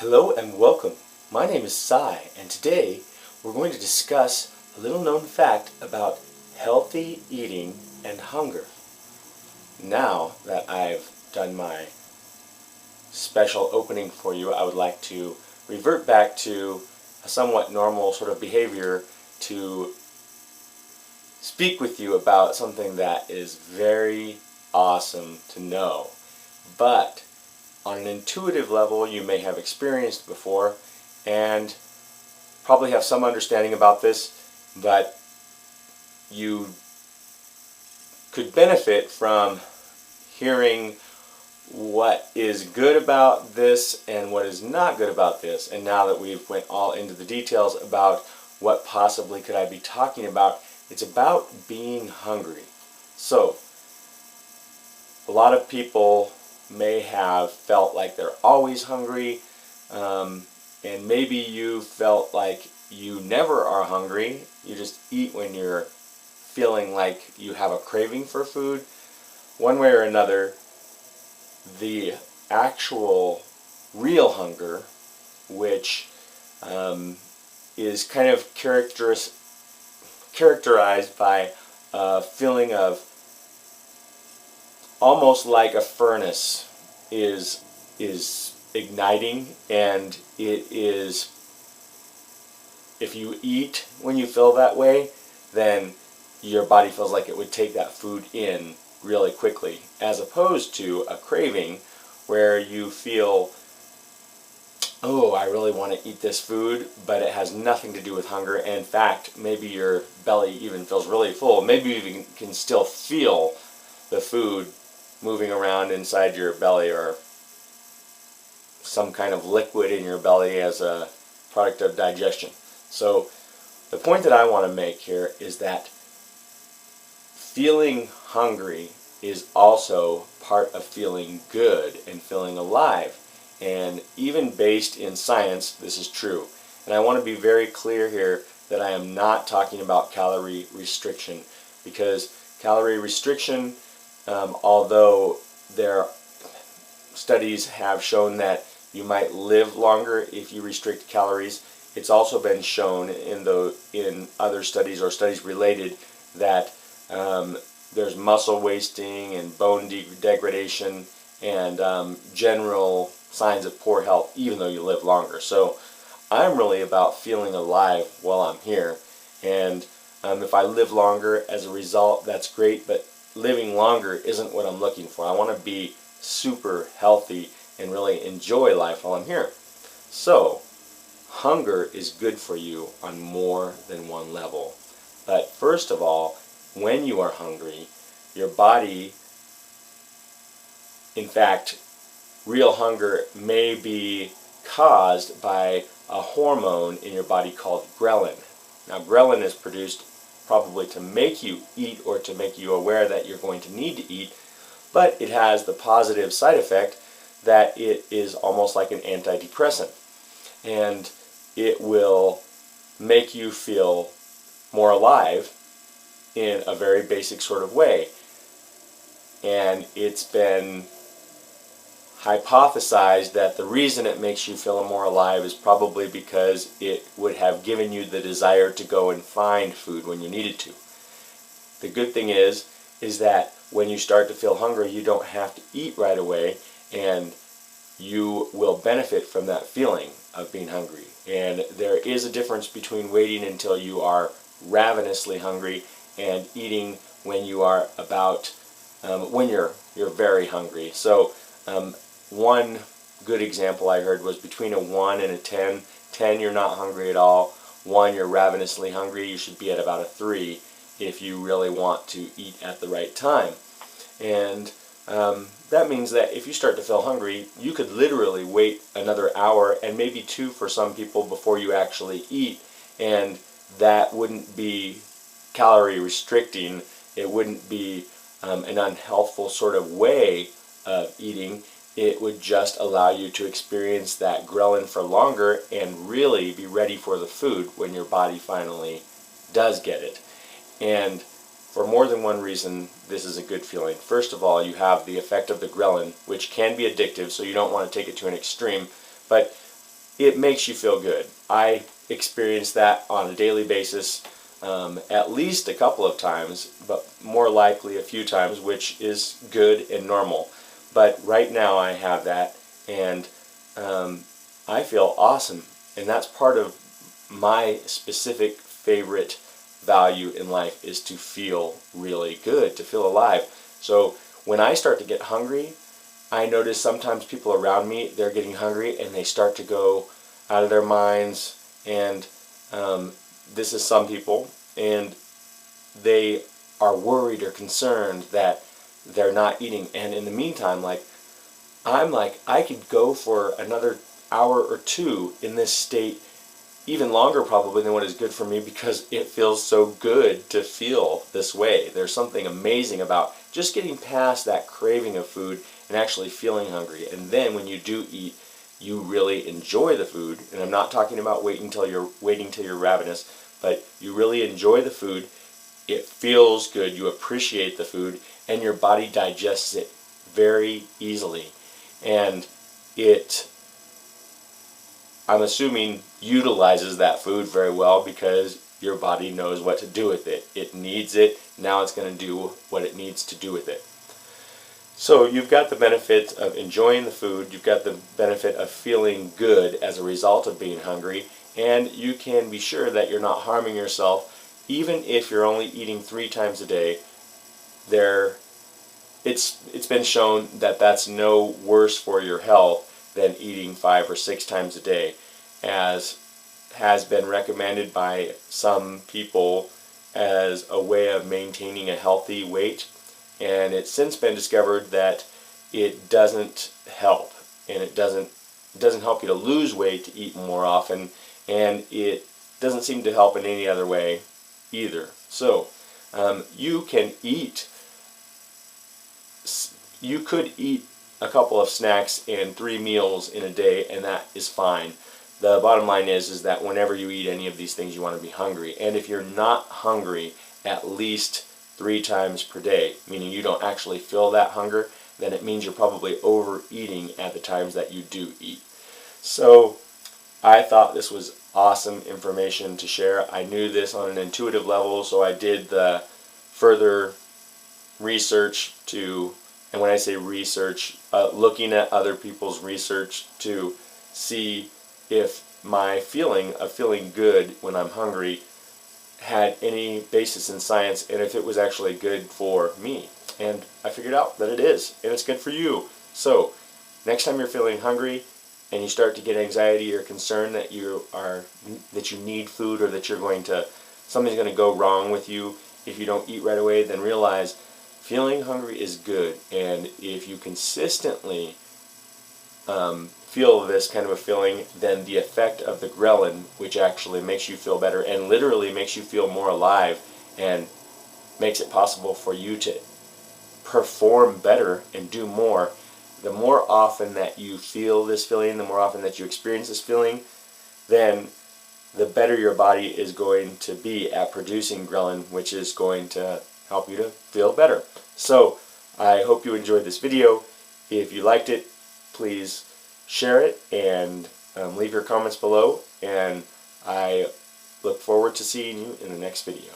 Hello and welcome. My name is Sye, and today we're going to discuss a little known fact about healthy eating and hunger. Now that I've done my special opening for you, I would like to revert back to a somewhat normal sort of behavior to speak with you about something that is very awesome to know, but on an intuitive level you may have experienced before and probably have some understanding about this, but you could benefit from hearing what is good about this and what is not good about this. And now that we've went all into the details about what possibly could I be talking about, it's about being hungry. So a lot of people may have felt like they're always hungry, and maybe you felt like you never are hungry. You just eat when you're feeling like you have a craving for food. One way or another, the actual real hunger, which is kind of characterized by a feeling of almost like a furnace is igniting, and it is, if you eat when you feel that way, then your body feels like it would take that food in really quickly, as opposed to a craving where you feel, oh, I really want to eat this food, but it has nothing to do with hunger. And in fact, maybe your belly even feels really full. Maybe you even can still feel the food moving around inside your belly, or some kind of liquid in your belly as a product of digestion. So the point that I want to make here is that feeling hungry is also part of feeling good and feeling alive. And even based in science, this is true. And I want to be very clear here that I am not talking about calorie restriction, because calorie restriction, although their studies have shown that you might live longer if you restrict calories, it's also been shown in other studies or studies related that there's muscle wasting and bone degradation and general signs of poor health even though you live longer. So I'm really about feeling alive while I'm here, and if I live longer as a result, that's great, but living longer isn't what I'm looking for. I want to be super healthy and really enjoy life while I'm here. So hunger is good for you on more than one level. But first of all, when you are hungry, your body, in fact, real hunger may be caused by a hormone in your body called ghrelin. Now, ghrelin is produced probably to make you eat or to make you aware that you're going to need to eat, but it has the positive side effect that it is almost like an antidepressant, and it will make you feel more alive in a very basic sort of way. And it's been hypothesized that the reason it makes you feel more alive is probably because it would have given you the desire to go and find food when you needed to. The good thing is that when you start to feel hungry, you don't have to eat right away, and you will benefit from that feeling of being hungry. And there is a difference between waiting until you are ravenously hungry and eating when you are about when you're very hungry. So one good example I heard was between a 1 and a 10. 10, you're not hungry at all. 1, you're ravenously hungry. You should be at about a 3 if you really want to eat at the right time. And that means that if you start to feel hungry, you could literally wait another hour and maybe 2 for some people before you actually eat, and that wouldn't be calorie restricting. It wouldn't be an unhealthful sort of way of eating. It would just allow you to experience that ghrelin for longer and really be ready for the food when your body finally does get it. And for more than one reason, this is a good feeling. First of all, you have the effect of the ghrelin, which can be addictive, so you don't want to take it to an extreme. But it makes you feel good. I experience that on a daily basis, at least a couple of times, but more likely a few times, which is good and normal. But right now I have that, and I feel awesome, and that's part of my specific favorite value in life, is to feel really good, to feel alive. So when I start to get hungry, I notice sometimes people around me, they're getting hungry and they start to go out of their minds, and this is some people, and they are worried or concerned that they're not eating. And in the meantime, I'm like, I could go for another hour or two in this state, even longer probably than what is good for me, because it feels so good to feel this way. There's something amazing about just getting past that craving of food and actually feeling hungry. And then when you do eat, you really enjoy the food. And I'm not talking about waiting till you're ravenous, but you really enjoy the food. It feels good, you appreciate the food, and your body digests it very easily. And it, I'm assuming, utilizes that food very well, because your body knows what to do with it. It needs it, now it's going to do what it needs to do with it. So you've got the benefit of enjoying the food, you've got the benefit of feeling good as a result of being hungry, and you can be sure that you're not harming yourself. Even if you're only eating 3 times a day, it's been shown that that's no worse for your health than eating 5 or 6 times a day, as has been recommended by some people as a way of maintaining a healthy weight. And it's since been discovered that it doesn't help, and it doesn't help you to lose weight to eat more often, and it doesn't seem to help in any other way either. So you could eat a couple of snacks and 3 meals in a day, and that is fine. The bottom line is that whenever you eat any of these things, you want to be hungry. And if you're not hungry at least 3 times per day, meaning you don't actually feel that hunger, then it means you're probably overeating at the times that you do eat. So I thought this was awesome information to share. I knew this on an intuitive level, so I did the further research to, and when I say research, looking at other people's research to see if my feeling of feeling good when I'm hungry had any basis in science, and if it was actually good for me. And I figured out that it is, and it's good for you. So next time you're feeling hungry and you start to get anxiety or concern that you need food, or that something's going to go wrong with you if you don't eat right away, then realize feeling hungry is good. And if you consistently feel this kind of a feeling, then the effect of the ghrelin, which actually makes you feel better and literally makes you feel more alive and makes it possible for you to perform better and do more, the more often that you feel this feeling, the more often that you experience this feeling, then the better your body is going to be at producing ghrelin, which is going to help you to feel better. So I hope you enjoyed this video. If you liked it, please share it and leave your comments below, and I look forward to seeing you in the next video.